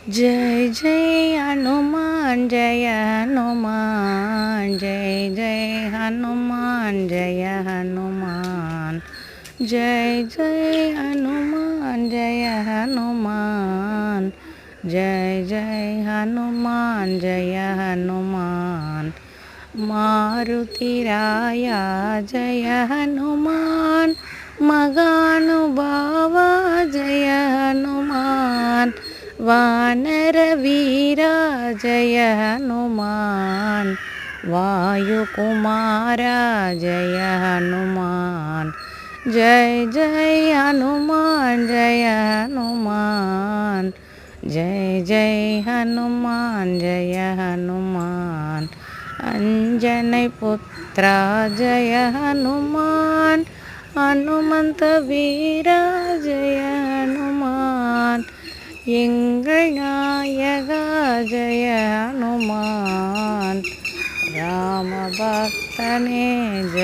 जय जय हनुमान जय हनुमान, जय जय हनुमान जय हनुमान, जय जय हनुमान जय हनुमान, जय जय हनुमान जय हनुमान। मारुतिराया जय हनुमान, मगानुभावा जय हनुमान, वानरवीरा जय हनुमान, वायुकुमारा जय हनुमान। जय जय हनुमान जय हनुमान, जय जय हनुमान जय हनुमान। अंजनी पुत्रा जय हनुमान, हनुमंत वीरा जय हनुमान, எங்கள் நாயகா ஜெய ஹனுமான், ராம பக்தனே ஜெய